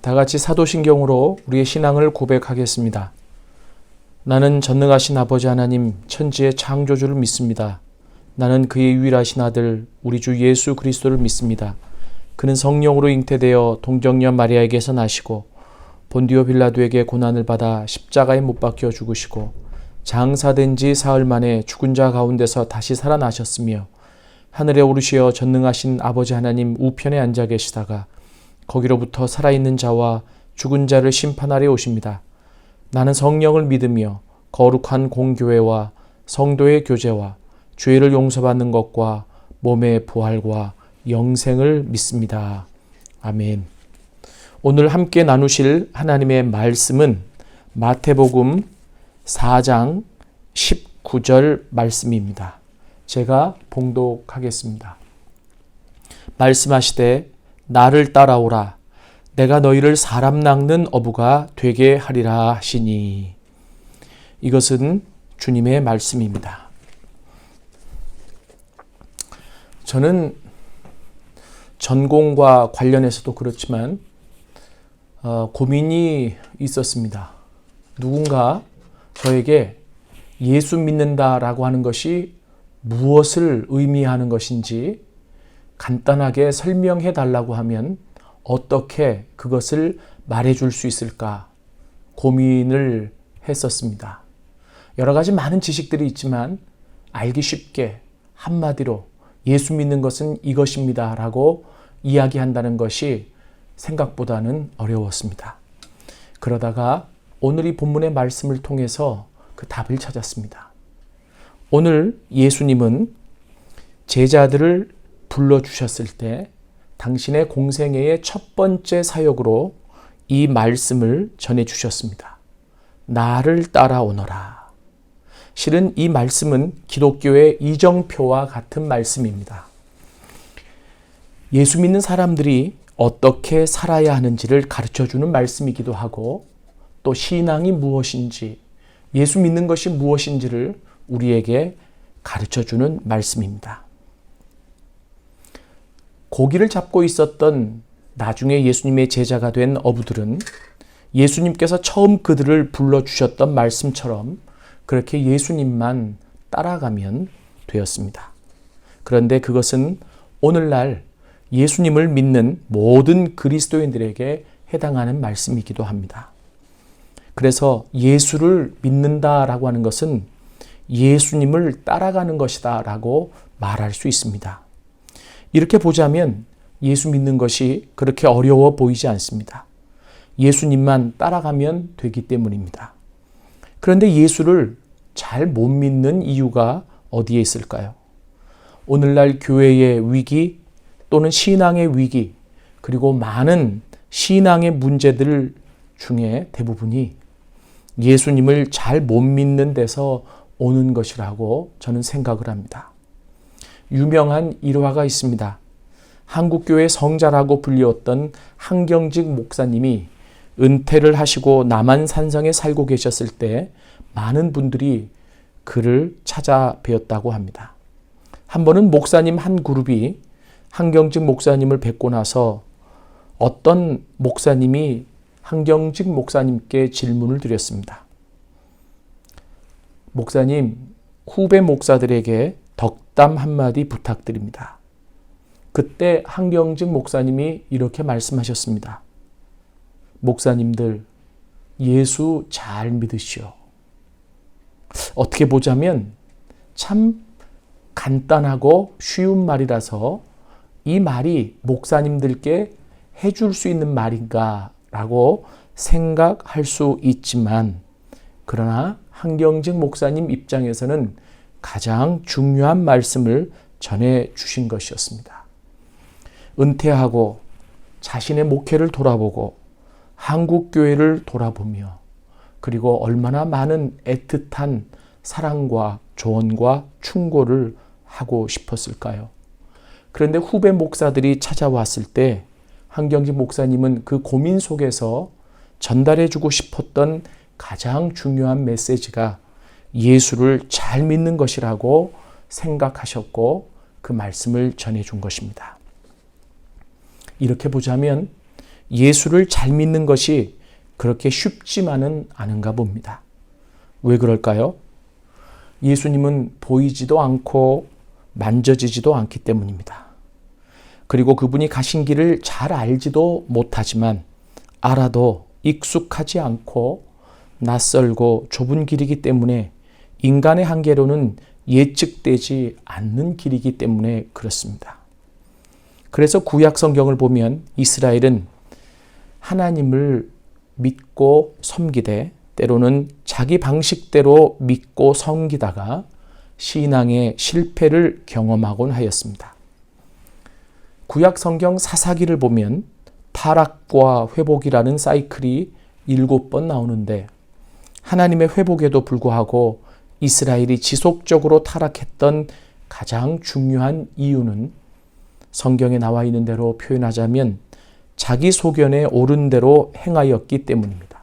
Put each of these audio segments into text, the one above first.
다 같이 사도신경으로 우리의 신앙을 고백하겠습니다. 나는 전능하신 아버지 하나님 천지의 창조주를 믿습니다. 나는 그의 유일하신 아들 우리 주 예수 그리스도를 믿습니다. 그는 성령으로 잉태되어 동정녀 마리아에게서 나시고 본디오 빌라도에게 고난을 받아 십자가에 못 박혀 죽으시고 장사된 지 사흘 만에 죽은 자 가운데서 다시 살아나셨으며 하늘에 오르시어 전능하신 아버지 하나님 우편에 앉아 계시다가 거기로부터 살아있는 자와 죽은 자를 심판하러 오십니다. 나는 성령을 믿으며 거룩한 공교회와 성도의 교제와 죄를 용서받는 것과 몸의 부활과 영생을 믿습니다. 아멘. 오늘 함께 나누실 하나님의 말씀은 마태복음 4장 19절 말씀입니다. 제가 봉독하겠습니다. 말씀하시되 나를 따라오라. 내가 너희를 사람 낚는 어부가 되게 하리라 하시니. 이것은 주님의 말씀입니다. 저는 전공과 관련해서도 그렇지만 고민이 있었습니다. 누군가 저에게 예수 믿는다라고 하는 것이 무엇을 의미하는 것인지 간단하게 설명해 달라고 하면 어떻게 그것을 말해 줄 수 있을까 고민을 했었습니다. 여러 가지 많은 지식들이 있지만 알기 쉽게 한마디로 예수 믿는 것은 이것입니다 라고 이야기한다는 것이 생각보다는 어려웠습니다. 그러다가 오늘 이 본문의 말씀을 통해서 그 답을 찾았습니다. 오늘 예수님은 제자들을 불러주셨을 때 당신의 공생애의 첫 번째 사역으로 이 말씀을 전해주셨습니다. 나를 따라오너라. 실은 이 말씀은 기독교의 이정표와 같은 말씀입니다. 예수 믿는 사람들이 어떻게 살아야 하는지를 가르쳐주는 말씀이기도 하고 또 신앙이 무엇인지 예수 믿는 것이 무엇인지를 우리에게 가르쳐주는 말씀입니다. 고기를 잡고 있었던 나중에 예수님의 제자가 된 어부들은 예수님께서 처음 그들을 불러주셨던 말씀처럼 그렇게 예수님만 따라가면 되었습니다. 그런데 그것은 오늘날 예수님을 믿는 모든 그리스도인들에게 해당하는 말씀이기도 합니다. 그래서 예수를 믿는다라고 하는 것은 예수님을 따라가는 것이다 라고 말할 수 있습니다. 이렇게 보자면 예수 믿는 것이 그렇게 어려워 보이지 않습니다. 예수님만 따라가면 되기 때문입니다. 그런데 예수를 잘 못 믿는 이유가 어디에 있을까요? 오늘날 교회의 위기 또는 신앙의 위기 그리고 많은 신앙의 문제들 중에 대부분이 예수님을 잘 못 믿는 데서 오는 것이라고 저는 생각을 합니다. 유명한 일화가 있습니다. 한국교회 성자라고 불리웠던 한경직 목사님이 은퇴를 하시고 남한산성에 살고 계셨을 때 많은 분들이 그를 찾아뵈었다고 합니다. 한 번은 목사님 한 그룹이 한경직 목사님을 뵙고 나서 어떤 목사님이 한경직 목사님께 질문을 드렸습니다. 목사님, 후배 목사들에게 덕담 한마디 부탁드립니다. 그때 한경직 목사님이 이렇게 말씀하셨습니다. 목사님들, 예수 잘 믿으시오. 어떻게 보자면 참 간단하고 쉬운 말이라서 이 말이 목사님들께 해줄 수 있는 말인가 라고 생각할 수 있지만 그러나 한경직 목사님 입장에서는 가장 중요한 말씀을 전해 주신 것이었습니다. 은퇴하고 자신의 목회를 돌아보고 한국교회를 돌아보며 그리고 얼마나 많은 애틋한 사랑과 조언과 충고를 하고 싶었을까요? 그런데 후배 목사들이 찾아왔을 때 한경직 목사님은 그 고민 속에서 전달해주고 싶었던 가장 중요한 메시지가 예수를 잘 믿는 것이라고 생각하셨고 그 말씀을 전해준 것입니다. 이렇게 보자면 예수를 잘 믿는 것이 그렇게 쉽지만은 않은가 봅니다. 왜 그럴까요? 예수님은 보이지도 않고 만져지지도 않기 때문입니다. 그리고 그분이 가신 길을 잘 알지도 못하지만 알아도 익숙하지 않고 낯설고 좁은 길이기 때문에 인간의 한계로는 예측되지 않는 길이기 때문에 그렇습니다. 그래서 구약 성경을 보면 이스라엘은 하나님을 믿고 섬기되 때로는 자기 방식대로 믿고 섬기다가 신앙의 실패를 경험하곤 하였습니다. 구약 성경 사사기를 보면 타락과 회복이라는 사이클이 7번 나오는데 하나님의 회복에도 불구하고 이스라엘이 지속적으로 타락했던 가장 중요한 이유는 성경에 나와 있는 대로 표현하자면 자기 소견에 옳은 대로 행하였기 때문입니다.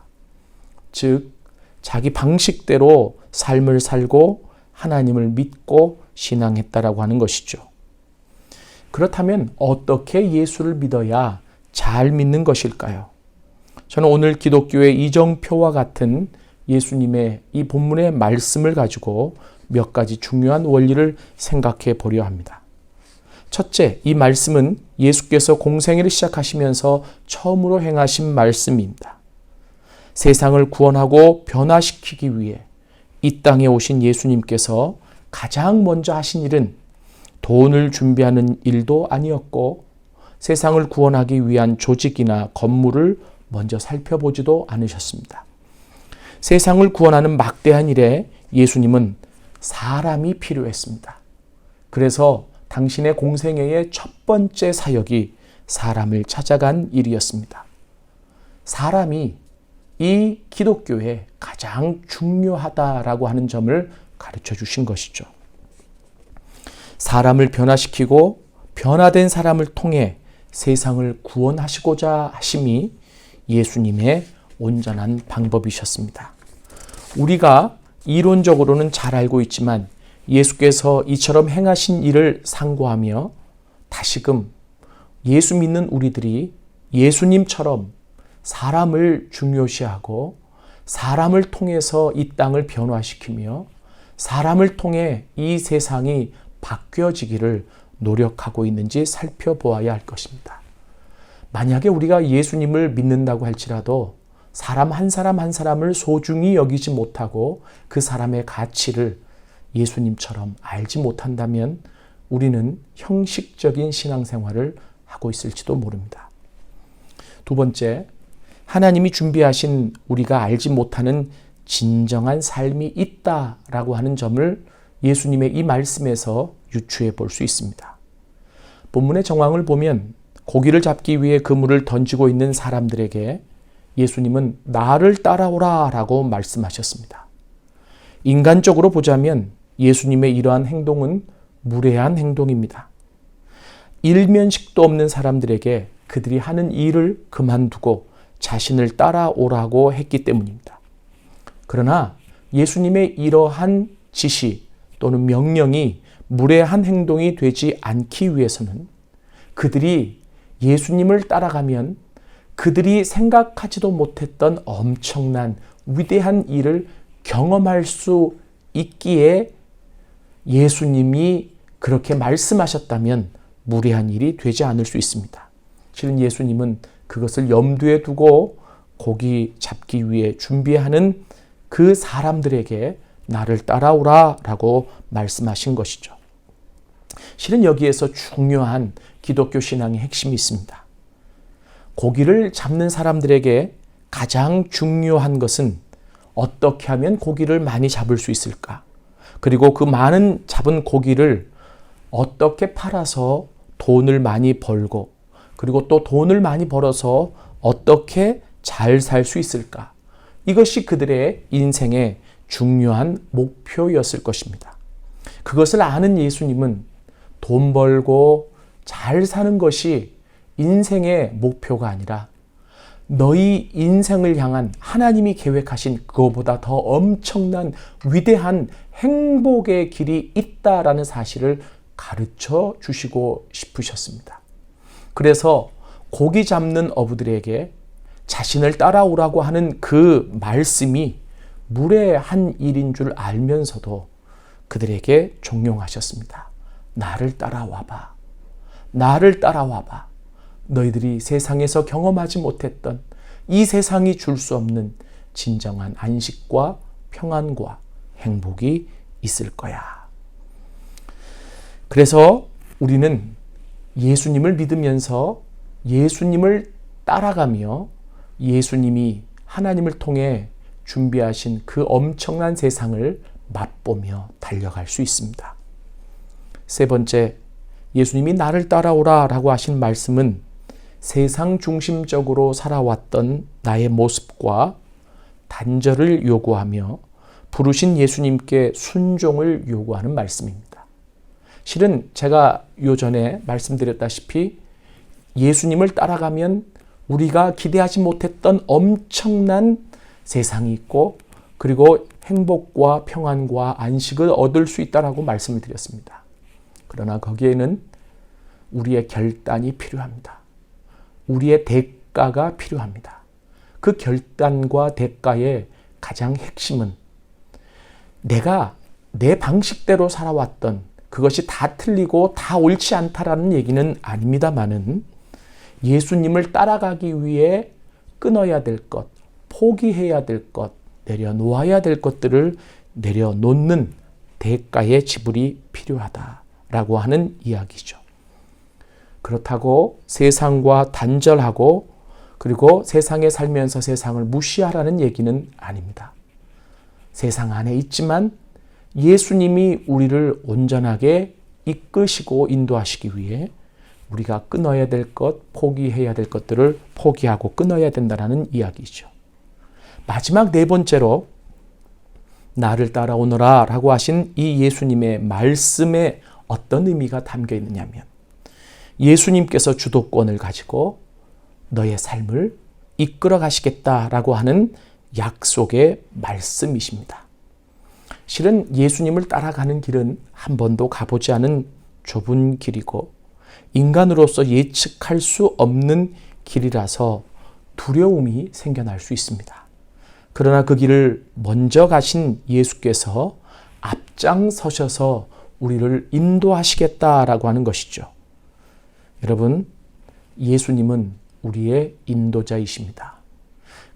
즉 자기 방식대로 삶을 살고 하나님을 믿고 신앙했다라고 하는 것이죠. 그렇다면 어떻게 예수를 믿어야 잘 믿는 것일까요? 저는 오늘 기독교의 이정표와 같은 예수님의 이 본문의 말씀을 가지고 몇 가지 중요한 원리를 생각해 보려 합니다. 첫째, 이 말씀은 예수께서 공생애를 시작하시면서 처음으로 행하신 말씀입니다. 세상을 구원하고 변화시키기 위해 이 땅에 오신 예수님께서 가장 먼저 하신 일은 돈을 준비하는 일도 아니었고 세상을 구원하기 위한 조직이나 건물을 먼저 살펴보지도 않으셨습니다. 세상을 구원하는 막대한 일에 예수님은 사람이 필요했습니다. 그래서 당신의 공생애의 첫 번째 사역이 사람을 찾아간 일이었습니다. 사람이 이 기독교에 가장 중요하다라고 하는 점을 가르쳐 주신 것이죠. 사람을 변화시키고 변화된 사람을 통해 세상을 구원하시고자 하심이 예수님의 온전한 방법이셨습니다. 우리가 이론적으로는 잘 알고 있지만 예수께서 이처럼 행하신 일을 상고하며 다시금 예수 믿는 우리들이 예수님처럼 사람을 중요시하고 사람을 통해서 이 땅을 변화시키며 사람을 통해 이 세상이 바뀌어지기를 노력하고 있는지 살펴보아야 할 것입니다. 만약에 우리가 예수님을 믿는다고 할지라도 사람 한 사람을 소중히 여기지 못하고 그 사람의 가치를 예수님처럼 알지 못한다면 우리는 형식적인 신앙생활을 하고 있을지도 모릅니다. 두 번째, 하나님이 준비하신 우리가 알지 못하는 진정한 삶이 있다라고 하는 점을 예수님의 이 말씀에서 유추해 볼 수 있습니다. 본문의 정황을 보면 고기를 잡기 위해 그물을 던지고 있는 사람들에게 예수님은 나를 따라오라 라고 말씀하셨습니다. 인간적으로 보자면 예수님의 이러한 행동은 무례한 행동입니다. 일면식도 없는 사람들에게 그들이 하는 일을 그만두고 자신을 따라오라고 했기 때문입니다. 그러나 예수님의 이러한 지시 또는 명령이 무례한 행동이 되지 않기 위해서는 그들이 예수님을 따라가면 그들이 생각하지도 못했던 엄청난 위대한 일을 경험할 수 있기에 예수님이 그렇게 말씀하셨다면 무례한 일이 되지 않을 수 있습니다. 실은 예수님은 그것을 염두에 두고 고기 잡기 위해 준비하는 그 사람들에게 나를 따라오라 라고 말씀하신 것이죠. 실은 여기에서 중요한 기독교 신앙의 핵심이 있습니다. 고기를 잡는 사람들에게 가장 중요한 것은 어떻게 하면 고기를 많이 잡을 수 있을까? 그리고 그 많은 잡은 고기를 어떻게 팔아서 돈을 많이 벌고 그리고 또 돈을 많이 벌어서 어떻게 잘 살 수 있을까? 이것이 그들의 인생의 중요한 목표였을 것입니다. 그것을 아는 예수님은 돈 벌고 잘 사는 것이 인생의 목표가 아니라 너희 인생을 향한 하나님이 계획하신 그거보다 더 엄청난 위대한 행복의 길이 있다라는 사실을 가르쳐 주시고 싶으셨습니다. 그래서 고기 잡는 어부들에게 자신을 따라오라고 하는 그 말씀이 무례한 일인 줄 알면서도 그들에게 종용하셨습니다. 나를 따라와봐. 나를 따라와봐. 너희들이 세상에서 경험하지 못했던 이 세상이 줄 수 없는 진정한 안식과 평안과 행복이 있을 거야. 그래서 우리는 예수님을 믿으면서 예수님을 따라가며 예수님이 하나님을 통해 준비하신 그 엄청난 세상을 맛보며 달려갈 수 있습니다. 세 번째, 예수님이 나를 따라오라 라고 하신 말씀은 세상 중심적으로 살아왔던 나의 모습과 단절을 요구하며 부르신 예수님께 순종을 요구하는 말씀입니다. 실은 제가 요전에 말씀드렸다시피 예수님을 따라가면 우리가 기대하지 못했던 엄청난 세상이 있고 그리고 행복과 평안과 안식을 얻을 수 있다라고 말씀을 드렸습니다. 그러나 거기에는 우리의 결단이 필요합니다. 우리의 대가가 필요합니다. 그 결단과 대가의 가장 핵심은 내가 내 방식대로 살아왔던 그것이 다 틀리고 다 옳지 않다라는 얘기는 아닙니다만은 예수님을 따라가기 위해 끊어야 될 것, 포기해야 될 것, 내려놓아야 될 것들을 내려놓는 대가의 지불이 필요하다라고 하는 이야기죠. 그렇다고 세상과 단절하고 그리고 세상에 살면서 세상을 무시하라는 얘기는 아닙니다. 세상 안에 있지만 예수님이 우리를 온전하게 이끄시고 인도하시기 위해 우리가 끊어야 될 것, 포기해야 될 것들을 포기하고 끊어야 된다는 이야기죠. 마지막 네 번째로 나를 따라오너라 라고 하신 이 예수님의 말씀에 어떤 의미가 담겨 있느냐면 예수님께서 주도권을 가지고 너의 삶을 이끌어 가시겠다라고 하는 약속의 말씀이십니다. 실은 예수님을 따라가는 길은 한 번도 가보지 않은 좁은 길이고 인간으로서 예측할 수 없는 길이라서 두려움이 생겨날 수 있습니다. 그러나 그 길을 먼저 가신 예수께서 앞장서셔서 우리를 인도하시겠다라고 하는 것이죠. 여러분, 예수님은 우리의 인도자이십니다.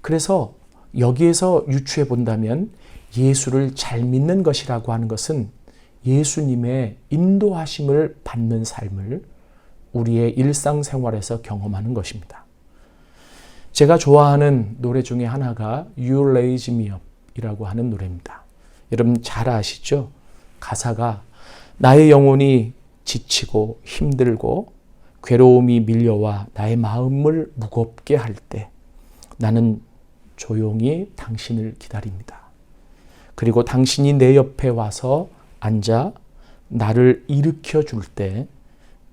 그래서 여기에서 유추해 본다면 예수를 잘 믿는 것이라고 하는 것은 예수님의 인도하심을 받는 삶을 우리의 일상생활에서 경험하는 것입니다. 제가 좋아하는 노래 중에 하나가 You Raise Me Up 이라고 하는 노래입니다. 여러분 잘 아시죠? 가사가 나의 영혼이 지치고 힘들고 괴로움이 밀려와 나의 마음을 무겁게 할 때 나는 조용히 당신을 기다립니다. 그리고 당신이 내 옆에 와서 앉아 나를 일으켜 줄 때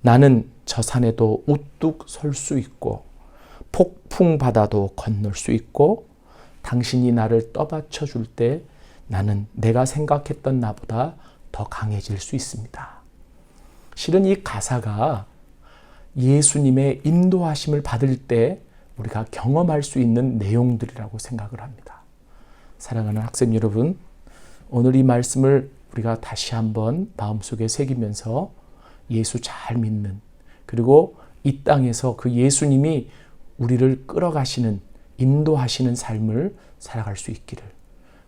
나는 저 산에도 우뚝 설 수 있고 폭풍 바다도 건널 수 있고 당신이 나를 떠받쳐 줄 때 나는 내가 생각했던 나보다 더 강해질 수 있습니다. 실은 이 가사가 예수님의 인도하심을 받을 때 우리가 경험할 수 있는 내용들이라고 생각을 합니다. 사랑하는 학생 여러분, 오늘 이 말씀을 우리가 다시 한번 마음속에 새기면서 예수 잘 믿는 그리고 이 땅에서 그 예수님이 우리를 끌어가시는 인도하시는 삶을 살아갈 수 있기를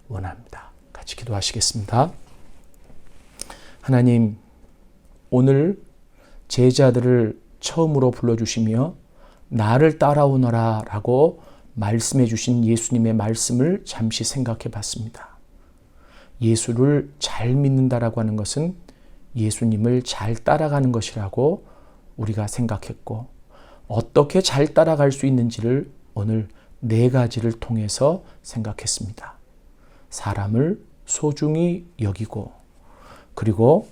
원합니다. 같이 기도하시겠습니다. 하나님, 오늘 제자들을 처음으로 불러주시며 나를 따라오너라 라고 말씀해 주신 예수님의 말씀을 잠시 생각해 봤습니다. 예수를 잘 믿는다라고 하는 것은 예수님을 잘 따라가는 것이라고 우리가 생각했고 어떻게 잘 따라갈 수 있는지를 오늘 네 가지를 통해서 생각했습니다. 사람을 소중히 여기고 그리고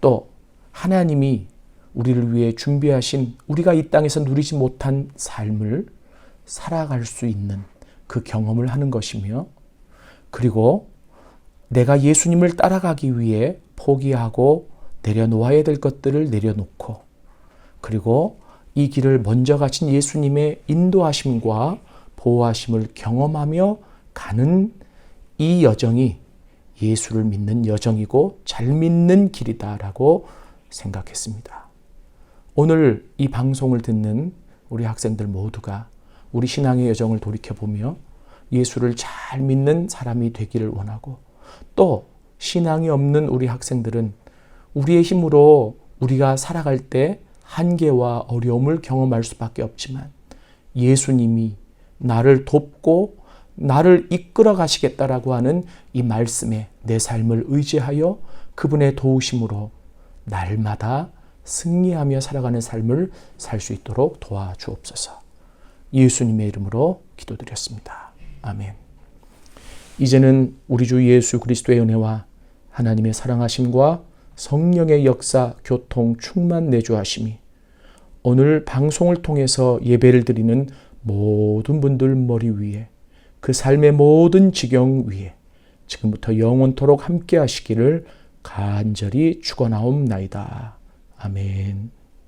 또 하나님이 우리를 위해 준비하신 우리가 이 땅에서 누리지 못한 삶을 살아갈 수 있는 그 경험을 하는 것이며 그리고 내가 예수님을 따라가기 위해 포기하고 내려놓아야 될 것들을 내려놓고 그리고 이 길을 먼저 가신 예수님의 인도하심과 보호하심을 경험하며 가는 이 여정이 예수를 믿는 여정이고 잘 믿는 길이다라고 생각했습니다. 오늘 이 방송을 듣는 우리 학생들 모두가 우리 신앙의 여정을 돌이켜보며 예수를 잘 믿는 사람이 되기를 원하고, 또 신앙이 없는 우리 학생들은 우리의 힘으로 우리가 살아갈 때 한계와 어려움을 경험할 수밖에 없지만 예수님이 나를 돕고 나를 이끌어 가시겠다라고 하는 이 말씀에 내 삶을 의지하여 그분의 도우심으로 날마다 승리하며 살아가는 삶을 살 수 있도록 도와주옵소서. 예수님의 이름으로 기도드렸습니다. 아멘. 이제는 우리 주 예수 그리스도의 은혜와 하나님의 사랑하심과 성령의 역사, 교통, 충만 내주하심이 오늘 방송을 통해서 예배를 드리는 모든 분들 머리 위에, 그 삶의 모든 지경 위에 지금부터 영원토록 함께 하시기를 간절히 축원하옵나이다. 아멘.